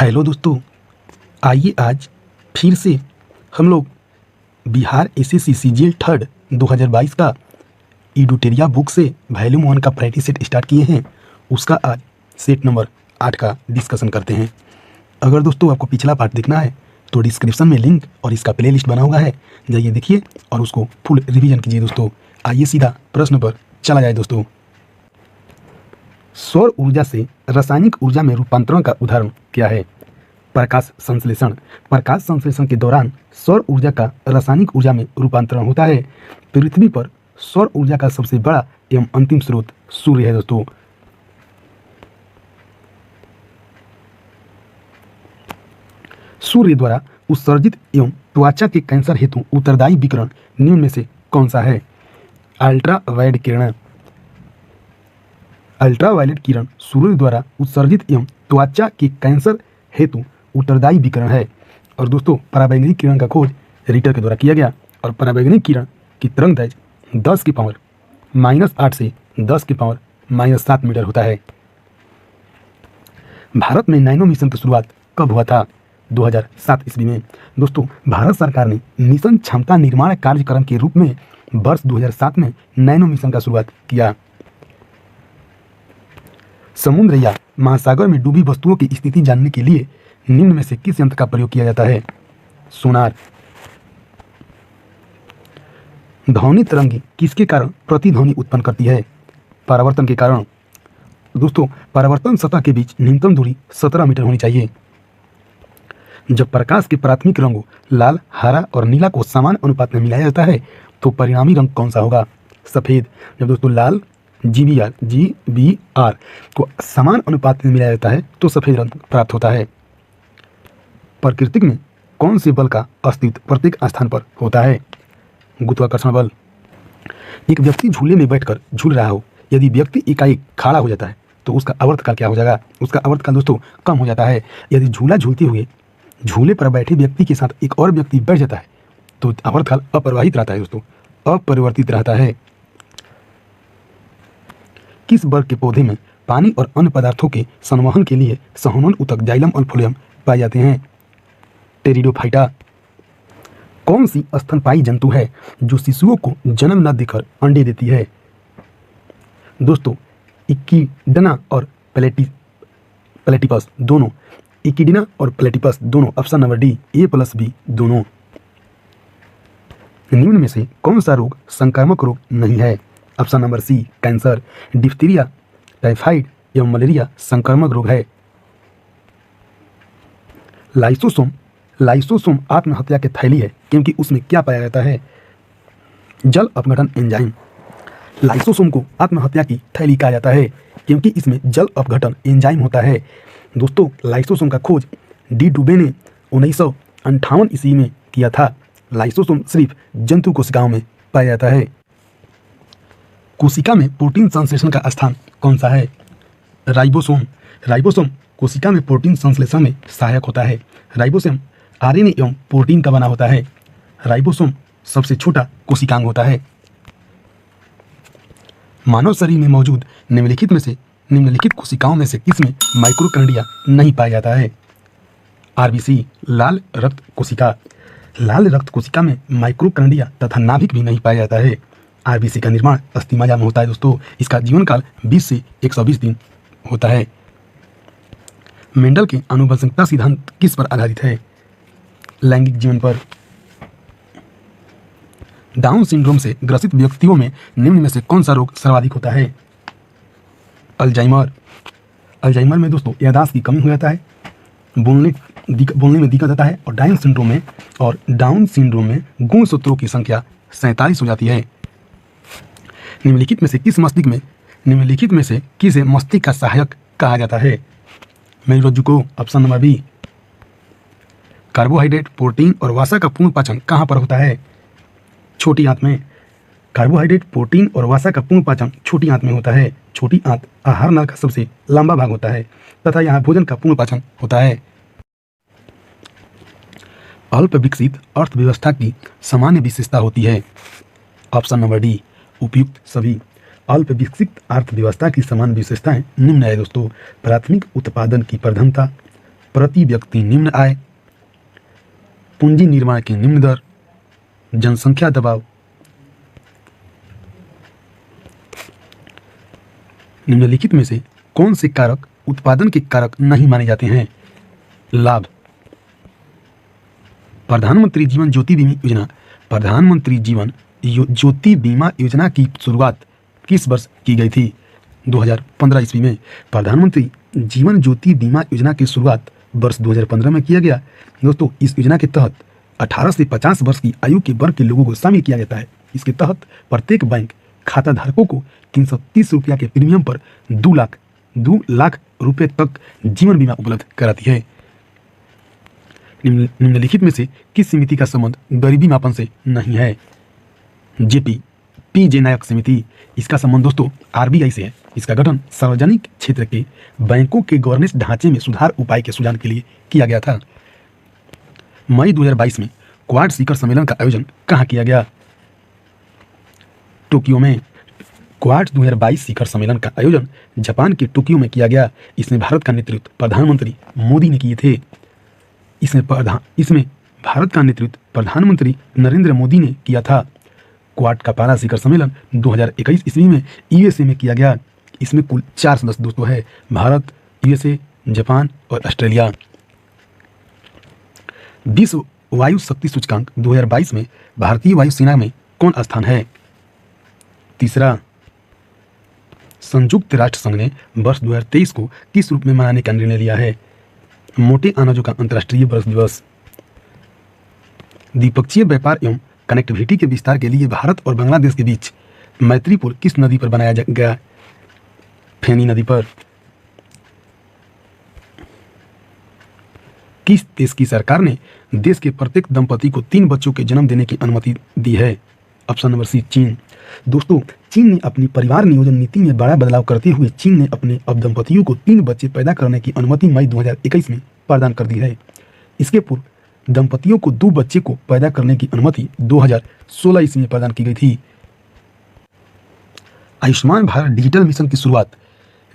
Hello दोस्तों, आइए आज फिर से हम लोग बिहार एसएससी सीजीएल थर्ड 2022 का इडुटेरिया बुक से वैल्यूम 1 का प्रैक्टिस सेट स्टार्ट किए हैं। उसका आज सेट नंबर 8 का डिस्कशन करते हैं। अगर दोस्तों आपको पिछला पार्ट देखना है तो डिस्क्रिप्शन में लिंक और इसका प्ले लिस्ट बना हुआ है, जाइए देखिए और उसको फुल रिवीजन कीजिए। दोस्तों आइए सीधा प्रश्न पर चला जाए। दोस्तों, सौर ऊर्जा से रासायनिक ऊर्जा में रूपांतरण का उदाहरण क्या है? प्रकाश संश्लेषण। प्रकाश संश्लेषण के दौरान सौर ऊर्जा का रासायनिक ऊर्जा में रूपांतरण होता है। पृथ्वी पर सौर ऊर्जा का सबसे बड़ा एवं अंतिम स्रोत सूर्य है। दोस्तों, सूर्य द्वारा उत्सर्जित एवं त्वचा के कैंसर हेतु उत्तरदायी विकिरण निम्न में से कौन सा है? अल्ट्रावायलेट किरण। अल्ट्रावायलेट किरण सूर्य द्वारा उत्सर्जित एवं त्वचा के कैंसर हेतु उत्तरदायी विकिरण है। और दोस्तों, पराबैंगनी किरण का खोज रिटर के द्वारा किया गया और पराबैंगनी किरण की तरंगदैर्घ्य 10 की पावर -8 से 10 की पावर -7 मीटर होता है। भारत में नैनो मिशन की शुरुआत कब हुआ था? 2007 ईस्वी में। दोस्तों, भारत सरकार ने मिशन क्षमता निर्माण कार्यक्रम के रूप में वर्ष 2007 में नैनो मिशन का शुरुआत किया। समुद्र या महासागर में डूबी वस्तुओं की स्थिति जानने के लिए निम्न में से किस यंत्र का प्रयोग किया जाता है? सोनार। ध्वनि तरंगी किसके कारण प्रतिध्वनि उत्पन्न करती है? परावर्तन के कारण। दोस्तों, परावर्तन सतह के बीच न्यूनतम दूरी 17 मीटर होनी चाहिए। जब प्रकाश के प्राथमिक रंगों लाल, हरा और नीला को समान अनुपात में मिलाया जाता है तो परिणामी रंग कौन सा होगा? सफेद। जब दोस्तों लाल GBR को समान अनुपात में मिलाया जाता है तो सफेद रंग प्राप्त होता है। प्रकृति में कौन से बल का अस्तित्व प्रत्येक स्थान पर होता है? गुरुत्वाकर्षण बल। एक व्यक्ति झूले में बैठकर झूल रहा हो, यदि व्यक्ति एकाएक खड़ा हो जाता है तो उसका आवर्तकाल क्या हो जाएगा? उसका आवर्तकाल दोस्तों कम हो जाता है। यदि झूला झूलते हुए झूले पर बैठे व्यक्ति के साथ एक और व्यक्ति बैठ जाता है तो आवर्तकाल अपरिवर्तित रहता है। दोस्तों, अपरिवर्तित रहता है। किस वर्ग के पौधे में पानी और अन्य पदार्थों के संवहन के लिए सहोनन ऊतक जाइलम और फ्लोएम पाए जाते हैं? टेरिडोफाइटा। कौन सी स्तनपायी जंतु है जो शिशुओं को जन्म न देकर अंडे देती है? दोस्तों, इक्विडना और प्लेटिपस दोनों। इक्विडना और प्लेटिपस दोनों। ऑप्शन नंबर डी A+B दोनों। निम्न में से कौन सा रोग संक्रामक रोग नहीं है? Option number C cancer. Diphtheria, typhoid एवं मलेरिया संक्रामक रोग है। लाइसोसोम आत्महत्या के थैली है क्योंकि उसमें क्या पाया जाता है? जल अपघटन एंजाइम। लाइसोसोम को आत्महत्या की थैली कहा जाता है क्योंकि इसमें जल अपघटन एंजाइम होता है। दोस्तों, लाइसोसोम का खोज डी डुबे ने 1958 ईस्वी में किया था। लाइसोसोम सिर्फ जंतु कोशिकाओं में पाया जाता है। कोशिका में प्रोटीन संश्लेषण का स्थान कौन सा है? राइबोसोम। राइबोसोम कोशिका में प्रोटीन संश्लेषण में सहायक होता है। राइबोसोम RNA एवं प्रोटीन का बना होता है। राइबोसोम सबसे छोटा कोशिकांग होता है। मानव शरीर में मौजूद निम्नलिखित कोशिकाओं में से किसमें माइक्रोकैंडिया नहीं पाया जाता है? RBC लाल रक्त कोशिका। लाल रक्त कोशिका में माइक्रोकैंडिया तथा नाभिक भी नहीं पाया जाता है। RBC का निर्माण अस्थिमज्जा में होता है। दोस्तों, इसका जीवन काल 20 से 120 दिन होता है। मेंडल के आनुवंशिकता सिद्धांत किस पर आधारित है? लैंगिक जीवन पर। डाउन सिंड्रोम से ग्रसित व्यक्तियों में निम्न में से कौन सा रोग सर्वाधिक होता है? अल्जाइमर। अल्जाइमर में दोस्तों याददाश्त की कमी हो जाता है, बोलने में दिक्कत आता है और डाउन सिंड्रोम में गुणसूत्रों की संख्या 47 हो जाती है। निम्नलिखित में से किसे मस्तिष्क का सहायक कहा जाता है? मेरुरज्जु को। Option number B. Carbohydrate, protein और वसा का पूर्ण पाचन कहाँ पर होता है? छोटी आंत में। कार्बोहाइड्रेट, प्रोटीन और वसा का पूर्ण पाचन छोटी आंत में होता है। छोटी आंत आहार नाल का सबसे लंबा भाग होता है तथा यहाँ भोजन का पूर्ण पाचन होता है। अल्प विकसित अर्थव्यवस्था की सामान्य विशेषता होती है? ऑप्शन नंबर डी उपयुक्त सभी। अल्प विकसित अर्थव्यवस्था की समान विशेषताएं निम्न है दोस्तों। प्राथमिक उत्पादन की प्रधानता, प्रति व्यक्ति निम्न आय, पूंजी निर्माण की निम्न दर, जनसंख्या दबाव। निम्नलिखित में से कौन से कारक उत्पादन के कारक नहीं माने जाते हैं? लाभ। प्रधानमंत्री जीवन ज्योति बीमा योजना। प्रधानमंत्री जीवन ज्योति बीमा योजना की शुरुआत किस वर्ष की गई थी? 2015 ईस्वी में। प्रधानमंत्री जीवन ज्योति बीमा योजना की शुरुआत वर्ष 2015 में किया गया। दोस्तों, इस योजना के तहत 18 से 50 वर्ष की आयु के वर्ग के लोगों को शामिल किया जाता है। इसके तहत प्रत्येक बैंक खाता धारकों को 330 रुपया के प्रीमियम पर 2 लाख रुपए तक जीवन बीमा उपलब्ध कराती है। निम्नलिखित में से किस समिति का संबंध गरीबी मापन से नहीं है? जेपी पीजे नायक समिति। इसका संबंध दोस्तों आरबीआई से है। इसका गठन सार्वजनिक क्षेत्र के बैंकों के गवर्नेंस ढांचे में सुधार उपाय के सुझाव के लिए किया गया था। मई 2022 में क्वाड शिखर सम्मेलन का आयोजन कहाँ किया गया? टोक्यो में। क्वाड 2022 शिखर सम्मेलन का आयोजन जापान के टोक्यो में किया गया। इसमें भारत का नेतृत्व प्रधानमंत्री मोदी ने किए थे। इसमें भारत का नेतृत्व प्रधानमंत्री नरेंद्र मोदी ने किया था। क्वाड का पहला शिखर सम्मेलन 2021 ईस्वी में यूएसए में किया गया। इसमें कुल 4 सदस्य दोस्तों है, भारत, यूएसए, जापान और ऑस्ट्रेलिया। विश्व वायु शक्ति सूचकांक 2022 में भारतीय वायुसेना में कौन स्थान है? तीसरा। संयुक्त राष्ट्र संघ ने वर्ष 2023 को किस रूप में मनाने का निर्णय लिया है? मोटे अनाजों का अंतर्राष्ट्रीय वर्ष दिवस। द्विपक्षीय व्यापार एवं कनेक्टिविटी के विस्तार के लिए भारत और बांग्लादेश के बीच मैत्री पुल किस नदी पर बनाया गया? फेनी नदी पर। किस देश की सरकार ने देश के प्रत्येक दंपति को 3 बच्चों के जन्म देने की अनुमति दी है? ऑप्शन नंबर सी, चीन। दोस्तों, चीन ने अपनी परिवार नियोजन नीति में बड़ा बदलाव करते हुए चीन ने अपने अब दंपतियों को 3 बच्चे पैदा करने की अनुमति मई 2021 में प्रदान कर दी है। इसके पूर्व दंपतियों को 2 बच्चे को पैदा करने की अनुमति 2016 ईस्वी में प्रदान की गई थी। आयुष्मान भारत डिजिटल मिशन की शुरुआत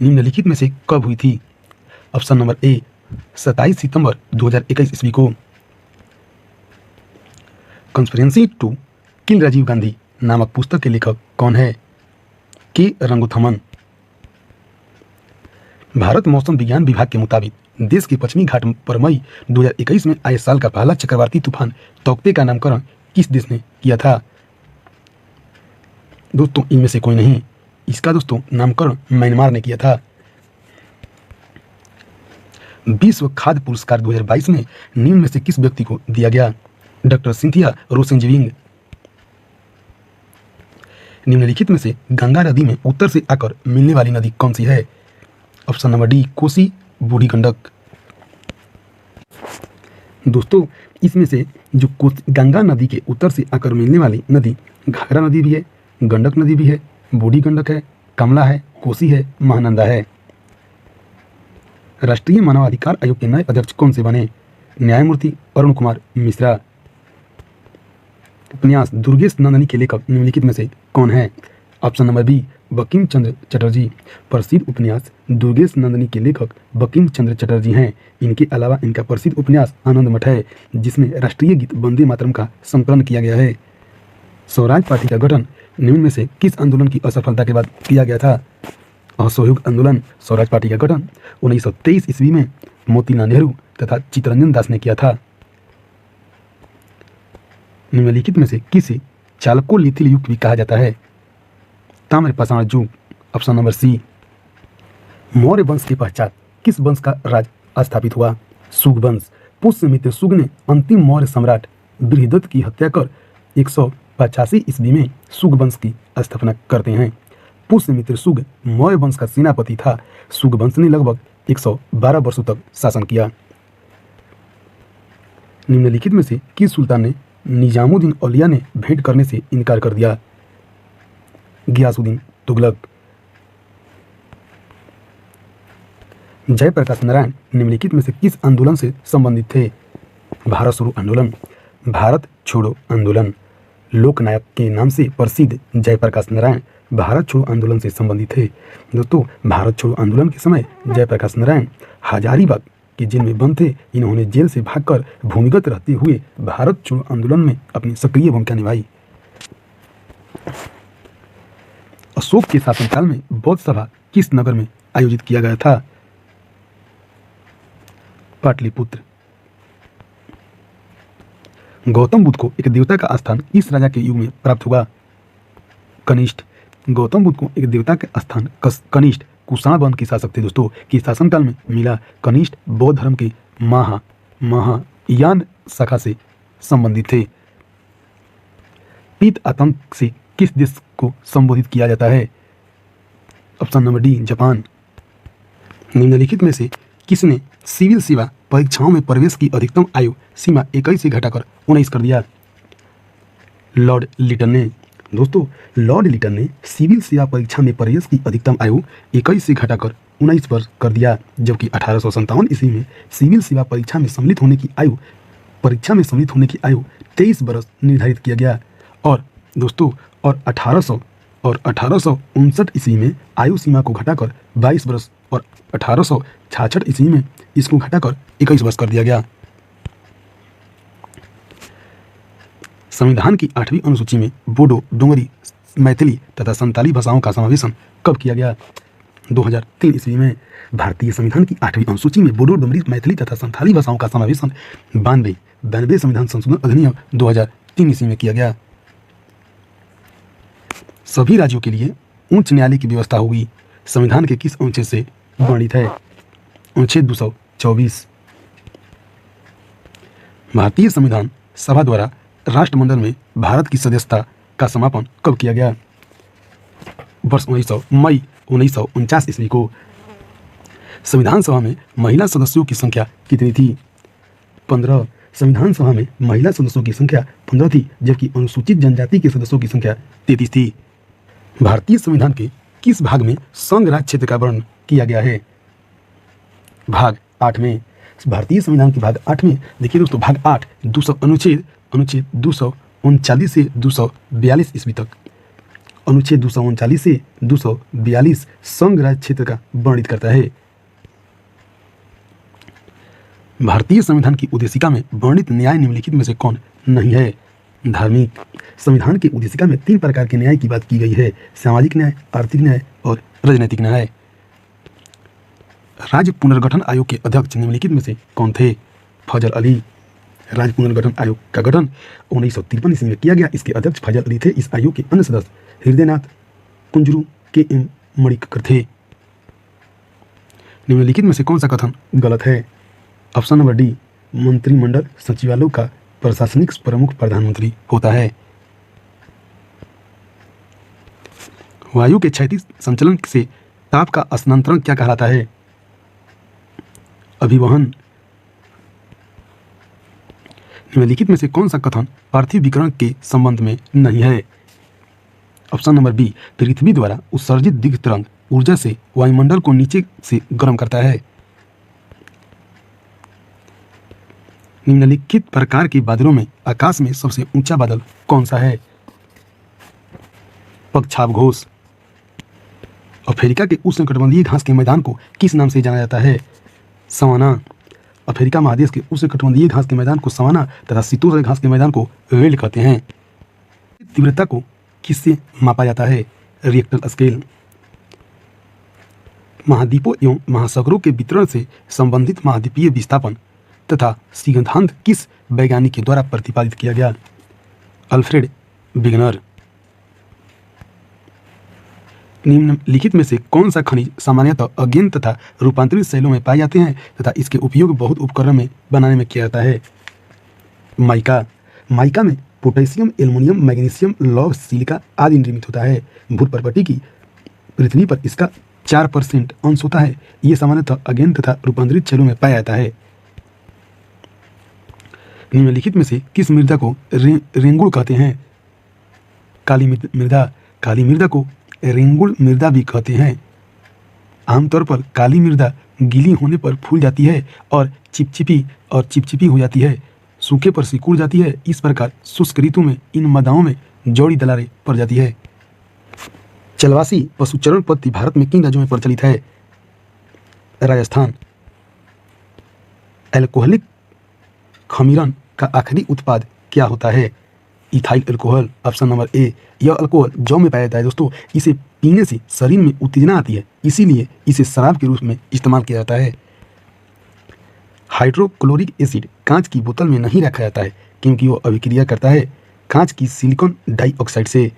निम्नलिखित में से कब हुई थी? ऑप्शन नंबर ए, 27 सितंबर 2021 ईस्वी को। Conspiracy to kill Rajiv Gandhi नामक पुस्तक के लेखक कौन है? के रंगोथमन। भारत मौसम विज्ञान विभाग के मुताबिक देश के पश्चिमी घाट पर मई 2021 में आए साल का पहला चक्रवाती तूफान तौकते का नामकरण किस देश ने किया था? दोस्तों, इनमें से कोई नहीं। इसका दोस्तों नामकरण म्यांमार ने किया था। विश्व खाद्य पुरस्कार 2022 में निम्न में से किस व्यक्ति को दिया गया? Doctor Cynthia Rosenzweig. निम्नलिखित में से गंगा नदी में उत्तर से आकर मिलने वाली नदी कौन सी है? ऑप्शन नंबर डी, कोसी, बूढ़ी गंडक। दोस्तों, इसमें से जो गंगा नदी के उत्तर से आकर मिलने वाली नदी घाघरा नदी भी है, गंडक नदी भी है, बूढ़ी गंडक है, कमला है, कोसी है, महानंदा है। राष्ट्रीय मानवाधिकार आयोग के नए अध्यक्ष कौन से बने? न्यायमूर्ति अरुण कुमार मिश्रा। उपन्यास दुर्गेश नंदनी के लेखक निम्नलिखित में से कौन है? Option number B, Bankim Chandra Chatterjee. प्रसिद्ध उपन्यास दुर्गेश नंदनी के लेखक बंकिम चंद्र चटर्जी हैं। इनके अलावा इनका प्रसिद्ध उपन्यास आनंद मठ है, जिसमें राष्ट्रीय गीत वंदे मातरम का संकलन किया गया है। स्वराज पार्टी का गठन निम्न में से किस आंदोलन की असफलता के बाद किया गया था? असहयोग आंदोलन। स्वराज पार्टी का गठन 1923 ईस्वी में मोतीलाल नेहरू तथा चित्तरंजन दास ने किया था। निम्नलिखित में से किसे चालकोलिथिल युग भी कहा जाता है? ताम्र पाषाण युग। ऑप्शन नंबर सी। मौर्य वंश के पश्चात किस वंश का राज स्थापित हुआ? सुग वंश। पुष्यमित्र सुग ने अंतिम मौर्य सम्राट बृहदत्त की हत्या कर 185 ईस्वी में सुग वंश की स्थापना करते हैं। पुष्यमित्र सुग मौर्य वंश का सेनापति था। सुग वंश ने लगभग 112 वर्षों तक शासन किया। निम्नलिखित में से किस सुल्तान ने निजामुद्दीन औलिया ने भेंट करने से इनकार कर दिया? गियासुद्दीन तुगलक। जयप्रकाश नारायण निम्नलिखित में से किस आंदोलन से संबंधित थे? भारत छोड़ो आंदोलन। भारत छोड़ो आंदोलन। लोकनायक के नाम से प्रसिद्ध जयप्रकाश नारायण भारत छोड़ो आंदोलन से संबंधित थे। दोस्तों, भारत छोड़ो आंदोलन के समय जयप्रकाश नारायण हजारीबाग कि जेल में बंद थे, इन्होंने जेल से भागकर भूमिगत रहते हुए भारत छोड़ो आंदोलन में अपनी सक्रिय भूमिका निभाई। अशोक के शासनकाल में बौद्ध सभा किस नगर में आयोजित किया गया था? पाटलिपुत्र। गौतम बुद्ध को एक देवता का स्थान किस राजा के युग में प्राप्त हुआ? कनिष्ठ। गौतम बुद्ध को एक देवता का स्थान कनिष्ठ कुषाण वंश के शासक थे दोस्तों कि शासनकाल में मिला। कनिष्ठ बौद्ध धर्म के महायान शाखा से संबंधित थे। पित्त आतंक से किस देश को संबोधित किया जाता है? Option number D, Japan. निम्नलिखित में से किसने सिविल सेवा परीक्षाओं में प्रवेश की अधिकतम आयु सीमा 21 से घटाकर 19 कर दिया? लॉर्ड लिटन ने। दोस्तों, लॉर्ड लिटन ने सिविल सेवा परीक्षा में प्रवेश की अधिकतम आयु 21 से घटाकर 19 वर्ष कर दिया, जबकि 1857 ईस्वी में सिविल सेवा परीक्षा में सम्मिलित होने की आयु 23 वर्ष निर्धारित किया गया। और दोस्तों, 1859 ईस्वी में आयु सीमा को घटाकर 22 वर्ष और 1866 ईस्वी में इसको घटाकर 21 वर्ष कर दिया गया। संविधान की 8वीं अनुसूची में बोडो, डोंगरी, मैथिली तथा संताली भाषाओं का समावेशन कब किया गया? 2003 ईस्वी में। भारतीय संविधान की 8वीं अनुसूची में बोडो, डोंगरी, मैथिली तथा संताली भाषाओं का समावेशन 92 संविधान संशोधन अधिनियम 2003 ईस्वी में किया गया। सभी राज्यों के लिए उच्च न्यायालय की व्यवस्था होगी। संविधान के किस अनुच्छेद से वर्णित है? अनुच्छेद 224। भारतीय संविधान सभा द्वारा राष्ट्रमंडल में भारत की सदस्यता का समापन कब किया गया? वर्ष मई 1949 ईस्वी को। संविधान सभा में महिला सदस्यों की संख्या कितनी थी? 15। संविधान सभा में महिला सदस्यों की संख्या 15 थी, जबकि अनुसूचित जनजाति के सदस्यों की संख्या 33 थी। भारतीय संविधान के किस भाग में संघ राज्य क्षेत्र का वर्णन किया गया है? भाग 8 में। भारतीय संविधान के भाग 8 में देखिए दोस्तों, भाग 8 अनुच्छेद 239 से 242 ईस्वी तक। अनुच्छेद 239 से 242 संघ राज्य क्षेत्र का वर्णित करता है। भारतीय संविधान की उद्देशिका में वर्णित न्याय निम्नलिखित में से कौन नहीं है? धार्मिक। संविधान की उद्देशिका में 3 प्रकार के न्याय की बात की गई है: सामाजिक न्याय, आर्थिक न्याय और राजनीतिक न्याय। राज्य पुनर्गठन आयोग के अध्यक्ष निम्नलिखित में से कौन थे? फजल अली। राज्य पुनर्गठन आयोग का गठन 1953 ईस्वी में किया गया। इसके अध्यक्ष फजल अली थे। इस आयोग के अन्य सदस्य हृदयनाथ कुंजरू, KM मणिक्कर थे। निम्नलिखित में से कौन सा कथन गलत है? ऑप्शन नंबर डी, मंत्रिमंडल सचिवालय का प्रशासनिक प्रमुख प्रधानमंत्री होता है। वायु के क्षैतिज संचलन से ताप का स्थानांतरण क्या कहलाता है? अभिवहन। निम्नलिखित में से कौन सा कथन पार्थिव विकिरण के संबंध में नहीं है? ऑप्शन नंबर बी, पृथ्वी द्वारा उत्सर्जित दीर्घ तरंग ऊर्जा से वायुमंडल को नीचे से गर्म करता है। निम्नलिखित प्रकार के बादलों में आकाश में सबसे ऊंचा बादल कौन सा है? पक्षाव घोष। अफ्रीका के उष्णकटिबंधीय घास के मैदान को किस नाम से जाना जाता है? सवाना। अफ्रीका महादेश के उष्णकटिबंधीय घास के मैदान को सवाना तथा शीतोष्ण घास के मैदान को वेल्ड कहते हैं। तीव्रता को किससे मापा जाता है? Richter scale. महाद्वीपों एवं महासागरों के वितरण से संबंधित महाद्वीपीय विस्थापन तथा सिद्धांत किस वैज्ञानिक के द्वारा प्रतिपादित किया गया? अल्फ्रेड विग्नर। निम्नलिखित में से कौन सा खनिज सामान्यतः अज्ञात तथा रूपांतरित शैलों में पाए जाते हैं तथा इसके उपयोग बहुत उपकरण में बनाने में किया जाता है? माइका। माइका में पोटेशियम, एल्युमिनियम, मैग्नीशियम, लौह, सिलिका आदि निर्मित होता है। भूपर्पटी की पृथ्वी पर इसका 4% अंश होता है। ये सामान्यतः अज्ञात तथा रूपांतरित शैलों में पाया जाता है। निम्नलिखित में से किस मृदा को रेंगुल कहते हैं? काली मृदा। काली मृदा को रेंगुल मृदा भी कहते हैं। आमतौर पर काली मृदा गीली होने पर फूल जाती है और चिपचिपी हो जाती है, सूखे पर सिकुड़ जाती है। इस प्रकार शुष्क ऋतु में इन मृदाओं में जौड़ी दरारें पड़ जाती है। चलवासी पशुचरण पद्धति भारत में किन राज्यों में प्रचलित है? राजस्थान। एल्कोहलिक खमीरन का आखिरी उत्पाद क्या होता है? Ethyl alcohol. Option number A. यह अल्कोहल जौ में पाया जाता है दोस्तों। इसे पीने से शरीर में उत्तेजना आती है, इसीलिए इसे शराब के रूप में इस्तेमाल किया जाता है। हाइड्रोक्लोरिक एसिड कांच की बोतल में नहीं रखा जाता है क्योंकि वह अभिक्रिया करता है कांच की सिलिकॉन डाइऑक्साइड से।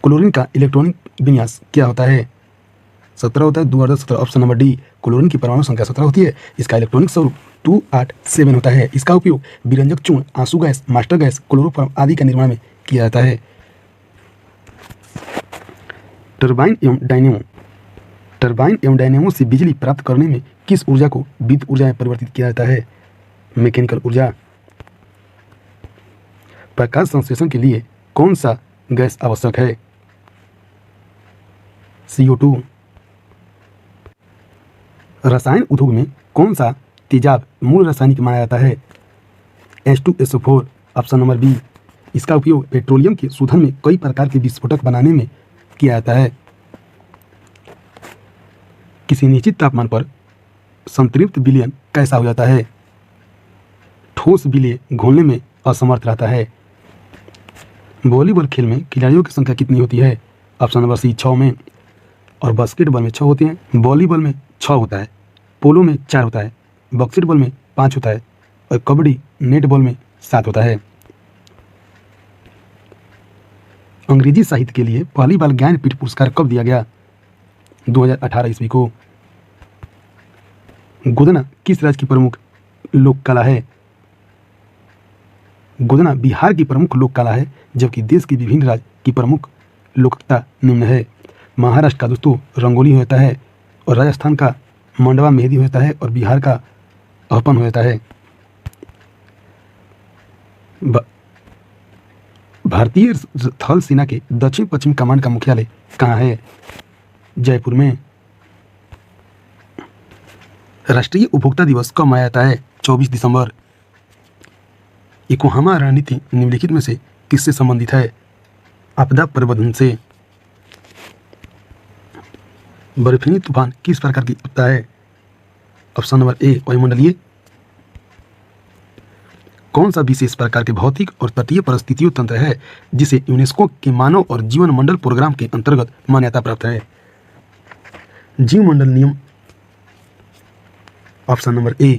क्लोरीन का इलेक्ट्रॉनिक विन्यास क्या होता है? 17 होता है। 2017। Option number D. क्लोरीन की परमाणु संख्या 17 होती है। इसका इलेक्ट्रॉनिक स्वरूप 287 होता है। इसका उपयोग विरंजक चूर्ण, आंसू गैस, मास्टर गैस, क्लोरोफॉर्म आदि के निर्माण में किया जाता है। टरबाइन एवं डायनेमो से बिजली प्राप्त करने में किस ऊर्जा को विद्युत ऊर्जा में परिवर्तित किया जाता है? मैकेनिकल ऊर्जा। प्रकाश संश्लेषण के लिए कौन सा गैस आवश्यक है? CO2। रसायन उद्योग में कौन सा तेजाब मूल रासायनिक माना जाता है? H2SO4। Option number B. इसका उपयोग पेट्रोलियम के शोधन में कई प्रकार के विस्फोटक बनाने में किया जाता है। किसी निश्चित तापमान पर संतृप्त विलयन कैसा हो जाता है? ठोस विलय घोलने में असमर्थ रहता है। वॉलीबॉल खेल में खिलाड़ियों की संख्या कितनी होती है? ऑप्शन नंबर सी 6 में। और बास्केटबॉल में 6 होते हैं। वॉलीबॉल में 6 होता है, पोलो में 4 होता है, बास्केटबॉल में 5 होता है और कबड्डी नेटबॉल में 7 होता है। अंग्रेजी साहित्य के लिए पहली बार ज्ञानपीठ पुरस्कार कब दिया गया? 2018 ईस्वी को। गोदना किस राज्य की प्रमुख लोक कला है? गोदना बिहार की प्रमुख लोक कला है, जबकि देश के विभिन्न राज्य की प्रमुख लोकता निम्न है। महाराष्ट्र का दोस्तों रंगोली होता है, और राजस्थान का मंडवा मेहंदी होता है, और बिहार का अहपन होता है। भारतीय थल सेना के दक्षिण पश्चिम कमान का मुख्यालय कहाँ है? जयपुर में। राष्ट्रीय उपभोक्ता दिवस कब मनाया जाता है? 24 दिसंबर। योकोहामा रणनीति निम्नलिखित में से किससे संबंधित है? आपदा प्रबंधन से। बर्फीली तूफान किस प्रकार की होता है? ऑप्शन नंबर ए वायुमंडलीय। कौन सा विशेष प्रकार के भौतिक और तटीय परिस्थितियों तंत्र है जिसे यूनेस्को के मानव और जीवन मंडल प्रोग्राम के अंतर्गत मान्यता प्राप्त है? जीव मंडल नियम। Option number A.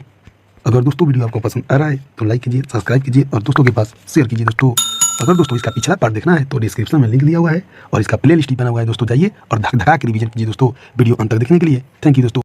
अगर दोस्तों वीडियो आपको पसंद आ रहा है तो लाइक कीजिए, सब्सक्राइब कीजिए और दोस्तों के पास शेयर कीजिए। दोस्तों अगर दोस्तों इसका पिछला पार्ट देखना है तो डिस्क्रिप्शन में लिंक दिया हुआ है और इसका प्लेलिस्ट भी बना हुआ है। दोस्तों जाइए और धक धका के रिवीजन कीजिए दोस्तों वीडियो अंत तक देखने के लिए। थैंक यू दोस्तों।